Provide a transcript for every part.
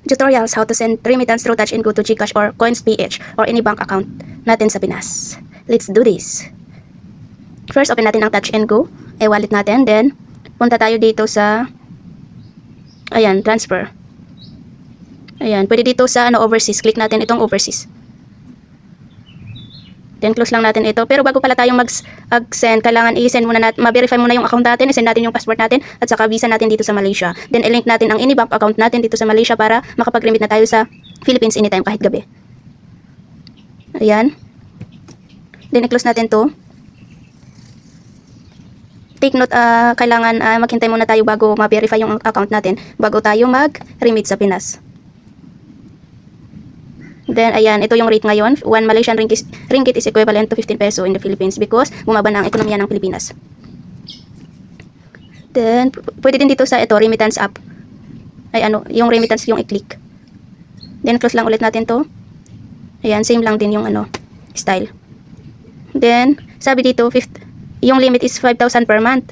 tutorials how to send remittance through Touch and Go to GCash or Coins.ph or any bank account natin sa Pinas. Let's do this. First, open natin ang Touch and Go, wallet natin. Then, punta tayo dito sa, ayan, transfer. Ayan, pwede dito sa overseas. Click natin itong overseas. Then, close lang natin ito. Pero bago pala tayong mag-send, kailangan i-send muna natin, ma-verify muna yung account natin, i-send natin yung passport natin, at saka visa natin dito sa Malaysia. Then, i-link natin ang any bank account natin dito sa Malaysia para makapag-remit na tayo sa Philippines anytime, kahit gabi. Ayan. Then, i-close natin to. Take note, kailangan maghintay muna tayo bago ma-verify yung account natin, bago tayo mag-remit sa Pinas. Then, ayan, ito yung rate ngayon. 1 Malaysian ringgit is equivalent to 15 peso in the Philippines because bumaba na ang ekonomiya ng Pilipinas. Then, pwede din dito sa ito, remittance app. Ay, yung remittance yung i-click. Then, close lang ulit natin to. Ayan, same lang din yung style. Then, sabi dito, yung limit is 5,000 per month.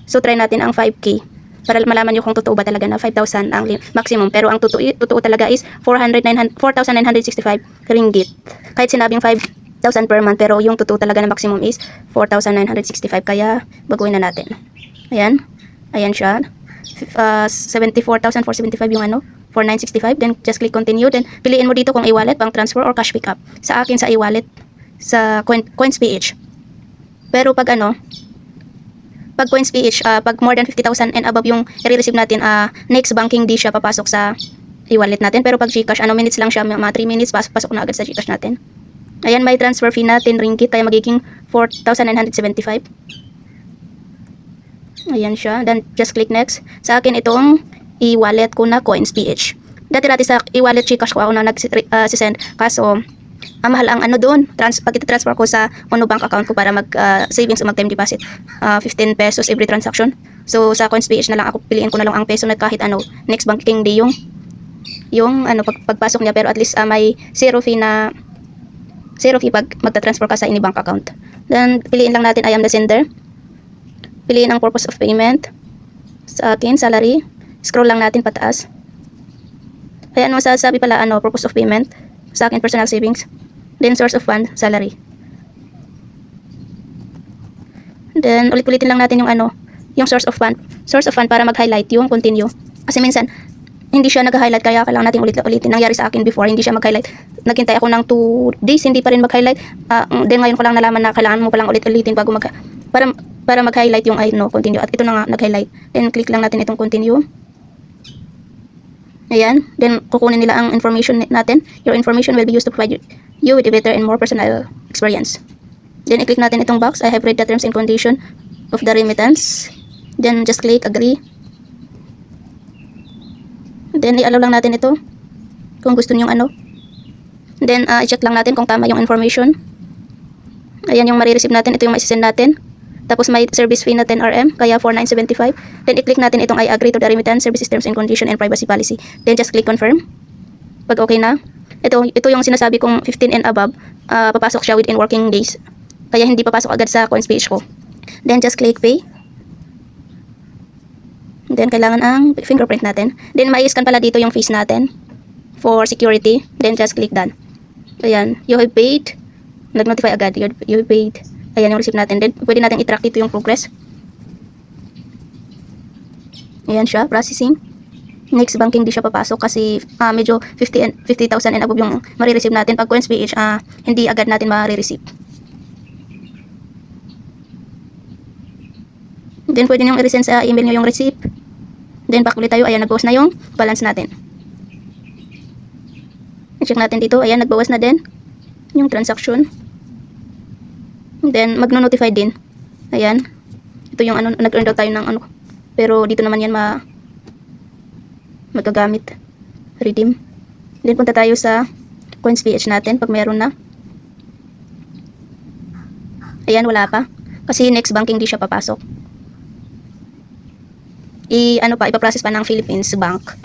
So, try natin ang 5K. Para malaman nyo kung totoo ba talaga na 5,000 ang maximum. Pero ang totoo talaga is 4,965 ringgit. Kahit sinabing 5,000 per month, pero yung totoo talaga na maximum is 4,965. Kaya baguhin na natin. Ayan. Ayan siya. 74,475 yung 4,965. Then just click continue. Then piliin mo dito kung e-wallet, bank transfer, or cash pickup. Sa akin sa e-wallet, sa Coins.ph. Pero pag pag Coins.ph, pag more than 50,000 and above yung i-receive natin, next banking di siya papasok sa e-wallet natin. Pero pag GCash, minutes lang siya, mga 3 minutes, pasok na agad sa GCash natin. Ayan, may transfer fee natin, ringgit, kaya magiging 4,975. Ayan siya. Then, just click next. Sa akin, itong e-wallet ko na Coins.ph. Dati sa e-wallet GCash ko ako na nag-send. Kaso, mahal ang doon. Pag ito-transfer ko sa bank account ko para mag-savings o mag-time deposit. 15 pesos every transaction. So, sa Coins.ph na lang ako, piliin ko na lang ang peso na kahit next banking day yung pagpasok niya. Pero at least may zero fee pag magta-transfer ka sa any bank account. Then, piliin lang natin I am the sender. Piliin ang purpose of payment. Sa akin, salary. Scroll lang natin pataas. Ayan, masasabi pala purpose of payment. Sa akin, personal savings. Then, source of fund, salary. Then, ulit-ulitin lang natin yung source of fund. Source of fund para mag-highlight yung continue. Kasi minsan, hindi siya nag-highlight kaya kailangan natin ulit-ulitin. Nangyari sa akin before, hindi siya mag-highlight. Naghintay ako ng 2 days, hindi pa rin mag-highlight. Then, ngayon ko lang nalaman na kailangan mo palang ulit-ulitin bago para mag-highlight yung continue. At ito na nga, nag-highlight. Then, click lang natin itong continue. Ayan. Then, kukunin nila ang information natin. Your information will be used to provide you with a better and more personal experience. Then, i-click natin itong box. I have read the terms and condition of the remittance. Then, just click agree. Then, i-allow lang natin ito. Kung gusto nyo Then, i-check lang natin kung tama yung information. Ayan yung marireceive natin. Ito yung maisisend natin. Tapos may service fee na 10 RM, kaya 4,975. Then, i-click natin itong I agree to the remittance services terms and condition and privacy policy. Then, just click confirm. Pag okay na, ito yung sinasabi kong 15 and above, papasok siya within working days. Kaya hindi papasok agad sa Coins.ph ko. Then, just click pay. Then, kailangan ang fingerprint natin. Then, mai-scan pala dito yung face natin for security. Then, just click done. Ayan, you have paid. Nag-notify agad, you have paid. Ayan yung receipt natin. Then, pwede natin i-track dito yung progress. Ayan siya, processing. Next banking di siya papasok kasi medyo 50,000 and above yung marireceive natin. Pag Coins.ph, hindi agad natin marireceive. Then, pwede nyo i-resend sa email nyo yung receipt. Then, back ulit tayo. Ayan, nagbawas na yung balance natin. I-check natin dito. Ayan, nagbawas na din yung transaction. Then, magno-notify din. Ayan. Ito yung nag-earn daw tayo ng Pero dito naman yan magagamit. Redeem. Then, punta tayo sa Coins.ph natin pag meron na. Ayan, wala pa. Kasi next banking di siya papasok. Ipaprocess pa ng Philippines Bank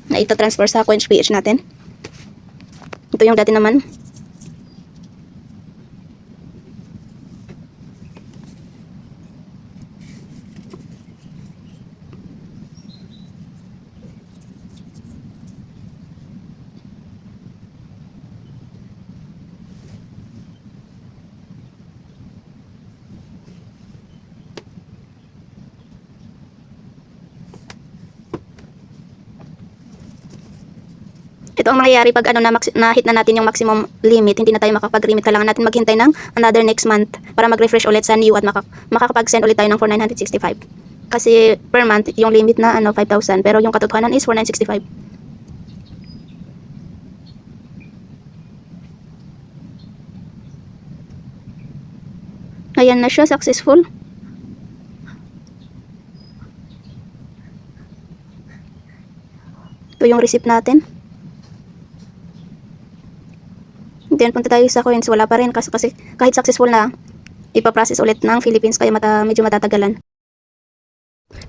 na ito-transfer sa Coins.ph natin. Ito yung dati naman. Ito ang mangyayari pag na hit na natin yung maximum limit, hindi na tayo makapag-remit. Kailangan natin maghintay ng another next month para mag-refresh ulit sa new at makakapag-send ulit tayo ng 4,965. Kasi per month yung limit na 5,000, pero yung katotohanan is 4,965. Ayan na siya, successful. Ito yung receipt natin. Then punta tayo sa coins, wala pa rin kasi kahit successful na, ipaprocess ulit ng Philippines kaya medyo matatagalan.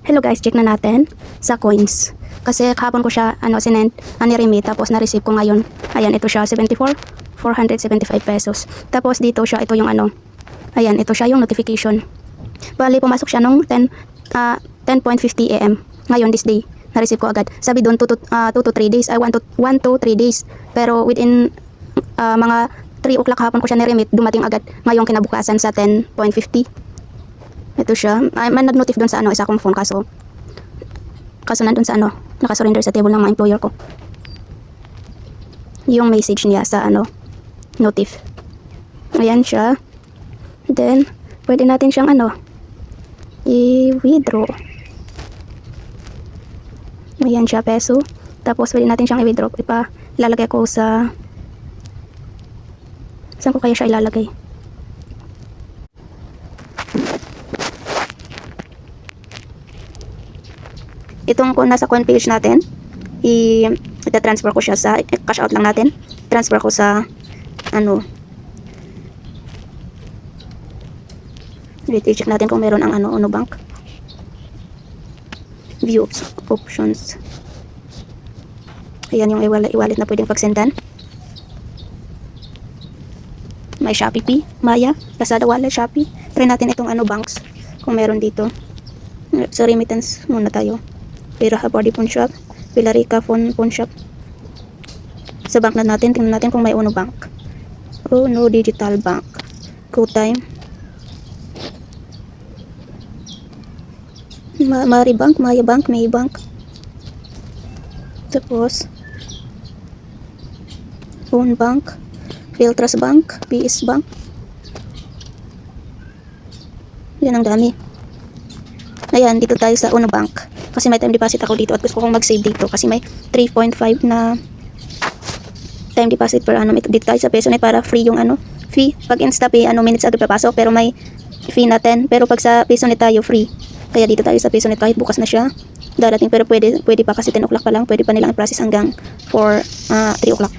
Hello guys, check na natin sa coins. Kasi kahapon ko siya sinend, ni-remit, tapos na-receive ko ngayon. Ayan, ito siya 475 pesos. Tapos dito siya, ito yung ayan, ito siya yung notification. Bali, pumasok siya nung 10:50 AM. Ngayon, this day, na-receive ko agad. Sabi doon, 2 to 3 days. I want 1 to 3 days. Pero within mga 3 o'clock hapon ko siya ni-remit, dumating agad ngayong kinabukasan sa 10:50. Ito siya. Man nag-notif doon sa isa kong phone, kaso nandun sa nakasurrender sa table ng mga employer ko. Yung message niya sa notif. Ayan siya. Then, pwede natin siyang i-withdraw. Ayan siya, peso. Tapos, pwede natin siyang i-withdraw. Ilalagay ko sa... Saan ko kaya siya ilalagay? Itong kung nasa coin page natin, ita-transfer ko siya sa cash out lang natin. Transfer ko sa i-check natin kung meron ang Uno Bank. View options. Ayan yung e-wallet na pwedeng pagsendan. May Shopee Pay, Maya, Lazada Wallet, Shopee. Try natin itong banks kung meron dito. Sa remittance muna tayo. Piraha Body Pawn Shop, Pilarica Pawn Shop. Sa bank na natin, tingnan natin kung may Uno Bank. Uno Digital Bank. GoTime. Mari Bank, Maya Bank, May Bank. Tapos Phone Bank, Philtras Bank, PS Bank. Yan ang dami. Ayan, dito tayo sa Uno Bank. Kasi may time deposit ako dito at gusto kong mag-save dito kasi may 3.5 na time deposit per annum. Dito tayo sa peso na para free yung fee. Pag InstaPay, minutes agad papasok, pero may fee na 10. Pero pag sa peso net tayo, free. Kaya dito tayo sa peso net kahit bukas na siya darating, pero pwede pa kasi 10 o'clock pa lang. Pwede pa nilang i-process hanggang 3 o'clock.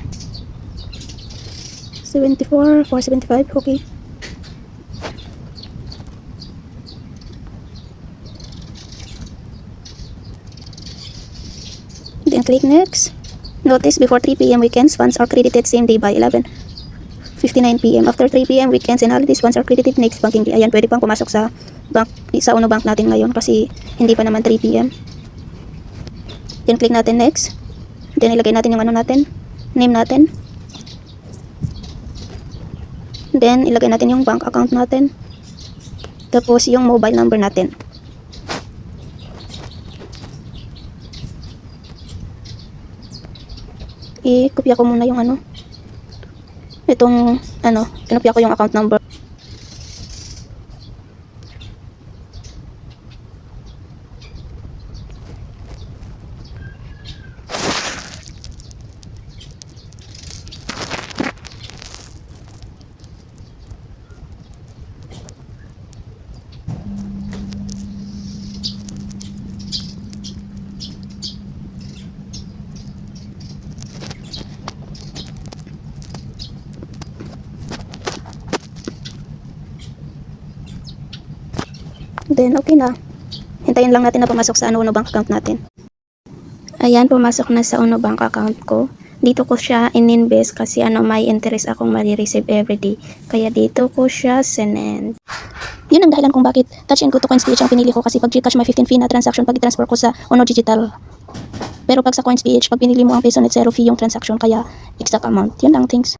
475, okay. Then click next. Notice before 3 p.m. weekends, funds are credited same day by 11:59 p.m. After 3 p.m. weekends and holidays, funds are credited next banking day. Ayan, pwede pang pumasok sa bank, sa Uno Bank natin ngayon kasi hindi pa naman 3 p.m. Then click natin next. Then ilagay natin yung natin, name natin. Then ilagay natin yung bank account natin. Tapos yung mobile number natin. I-kopya ko muna yung itong kinopya ko yung account number. Then, okay na. Hintayin lang natin na pumasok sa Uno Bank account natin. Ayan, pumasok na sa Uno Bank account ko. Dito ko siya in-invest kasi may interest akong ma-receive everyday. Kaya dito ko siya sinend. Yun ang dahilan kung bakit Touch and Go to CoinsPH ang pinili ko kasi pag Gcash may 15 fee na transaction pag i-transfer ko sa Uno Digital. Pero pag sa CoinsPH, pag pinili mo ang peso net, zero fee yung transaction, kaya exact amount. Yun lang, thanks.